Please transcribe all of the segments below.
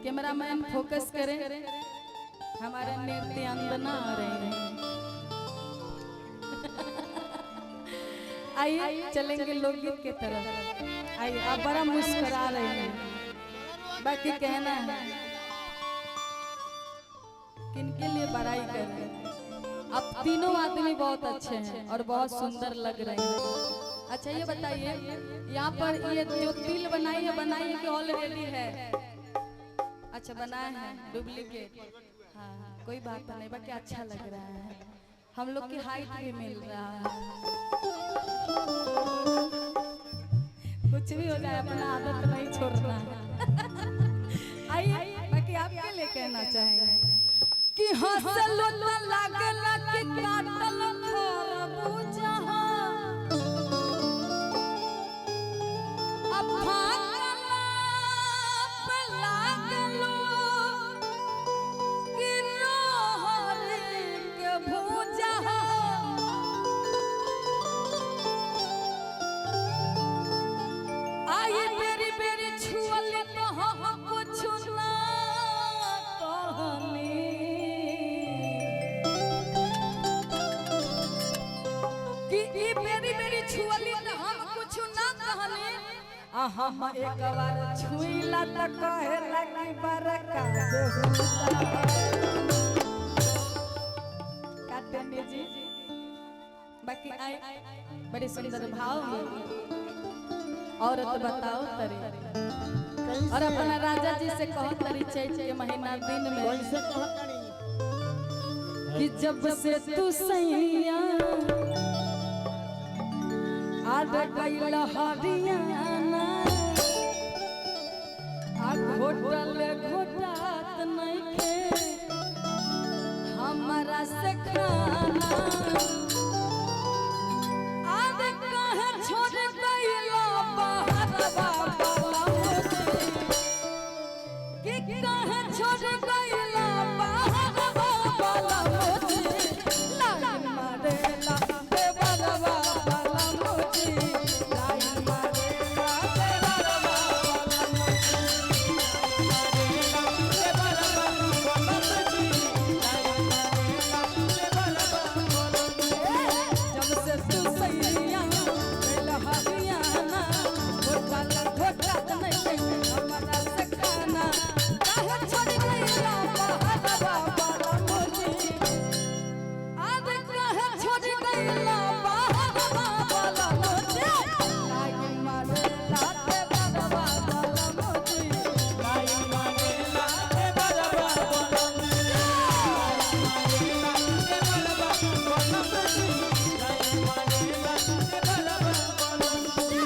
Cameraman focus करें, हमारे नृत्यांगना आ रहे हैं। आइए चलेंगे लोकगीत के तरफ। आइए, आप बड़ा मुस्कुरा रहे हैं, बाकी कहना है किनके लिए बड़ाई कर रहे हैं। आप तीनों आदमी बहुत अच्छे हैं और बहुत सुंदर लग रहे हैं। अच्छा ये बताइए, यहाँ पर ये जो तिल बनाई है कि ऑलरेडी है? अच्छा बनाया है, डुप्लीकेट। हाँ कोई बात नहीं, बाकी अच्छा लग रहा है, हम लोग की हाइट भी मिल रहा है। कुछ भी हो जाए अपना आदत नहीं छोड़ना है। आइए, बाकी आप क्या ले कहना चाहेंगे कि हंसलो न लागला कि काटल खरबूजा अब भागला पे लागलो कि रोहरी के भूजा आई बेरी बेरी छुअली तो हम कुछ ना कहनी कि बेरी बेरी छुअली तो हम कुछ ना कहनी। हम एक बार छुईला त कहेला कि बरका काटने जी। बाकी आई बड़ी सुंदर भाव में औरत बताओ तरी और अपना राजा जी से कहो तरी चैत के महीना दिन में कि जब से तू सैया आद गइल हरियाणा आ घोटल घोटात नइखे हमरा से खाना आद कहे छोड़ गइल बहरवा वाला मुझे कि कहे छोड़ गइल बहरवा वाला मुझे लाइन मारेला देवरवा वाला मुझे लाइन मारेला देवरवा वाला मुझे देवरवा वाला मुझे लाइन मारेला देवरवा वाला मुझे। जब से तू सैया गइल हरियाणा घोटा नहीं हमरा से खाना काहे छोड़ गइल बहरवा वाला मुझे आद काहे छोड़ गइल बहरवा वाला मुझे लाइन मारेला देवरवा वाला मुझे लाइन मारेला देवरवा वाला मुझे लाइन मारेला देवरवा वाला मुझे लाइन मारेला देवरवा वाला मुझे।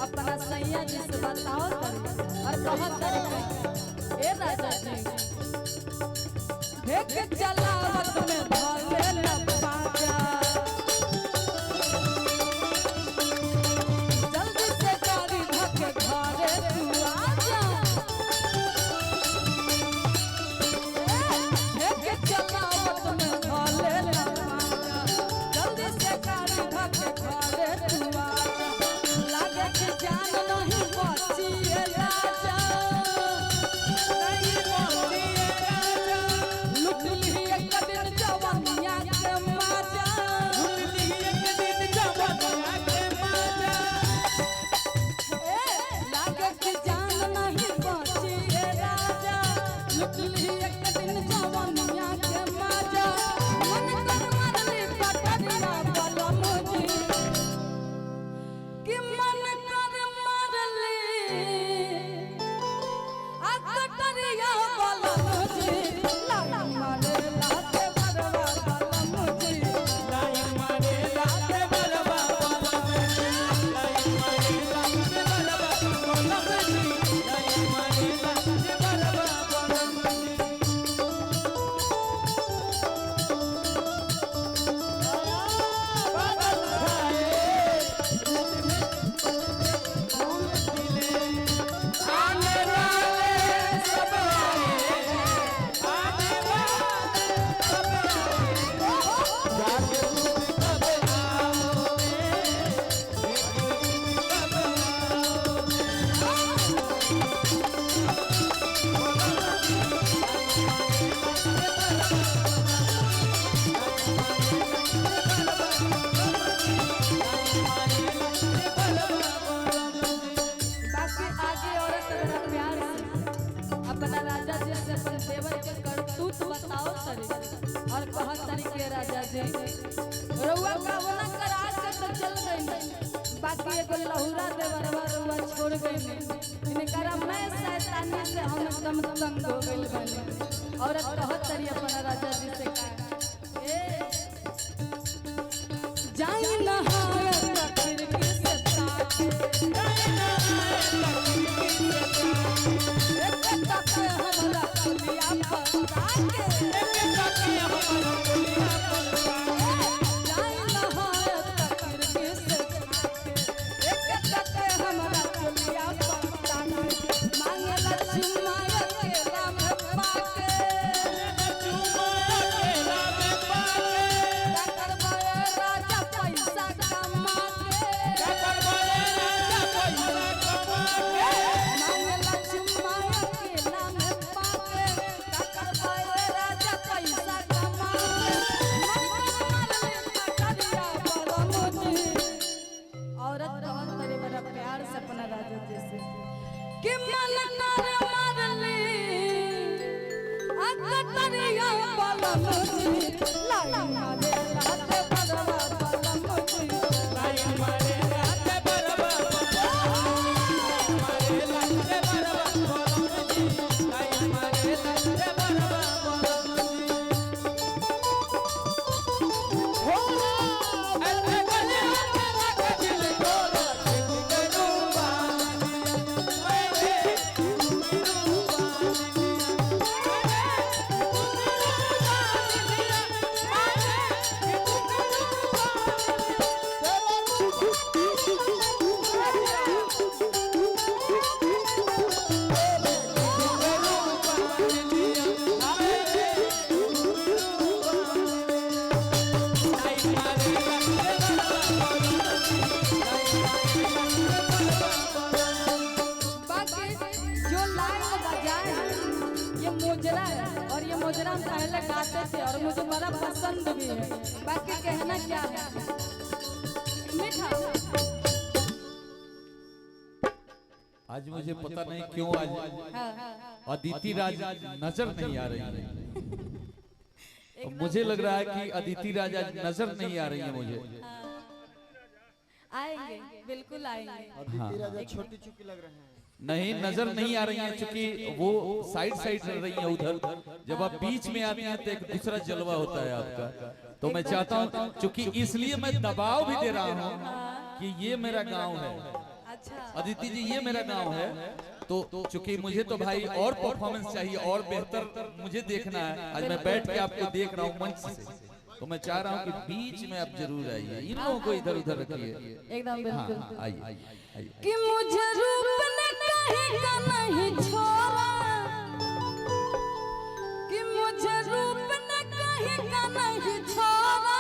अपना सैया जी से बताओ और बहुत तरीका ए राजा जी भेक चलावत में भले लपाजा जल्दी से गाड़ी धके घरे तू आजा भेक चलावत में भले लपाजा जल्दी से गाड़ी धके घरे तू आजा लागे कि जान नहीं बची राजा नहीं बची राजा लुट ली एक दिन जवानिया के माजा लुट ली एक दिन जवानिया के माजा लागे कि जान नहीं बची राजा लुट ली कुछ बताओ तरी और कहत तरी के राजा जी रउआ का वना करा के तो चल गई बाकी एगो लहुरा देवरवा रउआ छोड़ गई इनकरा मैं शैतानी से हम एकदम तंग हो गइल बानी औरत कहत तरी अपना राजा जी से का ए जाई नहाए खिड़की से ताके जाई नहाए खिड़की से ताके हमरा कुलिया पर ताके ताके हमरा कुलिया पर जाई नहाए खिड़की से ताके हमरा कुलिया पर ताके मांगला चुमाया केला में पाके चुमाया केला में पाके राजा पैसा कमा के राजा पैसा कमा के मांगला चुमाया केला में पाके राजा पैसा कमा के औरत बहुत तेरे बड़ा प्यार से अपना राजा जैसे कि मन कर मारली अकतरिया बलमुजी लाई मारे रात बरवा बलमुजी लाई मारे रात बरवा मारे रात बरवा बलमुजी लाई मारे रात बरवा बलमुजी हो अल्लाह बने हाथ दिल तोरा करूबा मोजरा है और ये मोजरा हम पहले गाते थे और मुझे बड़ा पसंद भी है बाकी कहना क्या है मीठा आज मुझे पता नहीं क्यों आज अदिति राज नजर नहीं आ रही है मुझे लग रहा है कि अदिति राज आज नजर नहीं आ रही है मुझे आएंगे बिल्कुल आएंगे अदिति राजा छोटी चुकी लग रहे हैं नहीं नजर नहीं आ रही है क्योंकि वो साइड साइड चल रही है उधर जब आप बीच में आते हैं तो एक दूसरा जलवा होता है आपका तो मैं चाहता हूँ क्योंकि इसलिए मैं दबाव भी दे रहा हूँ कि ये मेरा गांव है अच्छा अदिति जी ये मेरा गांव है तो चूंकि मुझे तो भाई और परफॉर्मेंस चाहिए और बेहतर मुझे देखना है आज मैं बैठ के आपको देख रहा हूँ मंच से तो मैं चाह रहा हूँ कि बीच में आप जरूर आइए इन लोगों को इधर उधर रखिए एकदम बिल्कुल आइए कि मुझे रूप ने कहीं का नहीं छोड़ा कि मुझे रूप ने कहीं का नहीं छोड़ा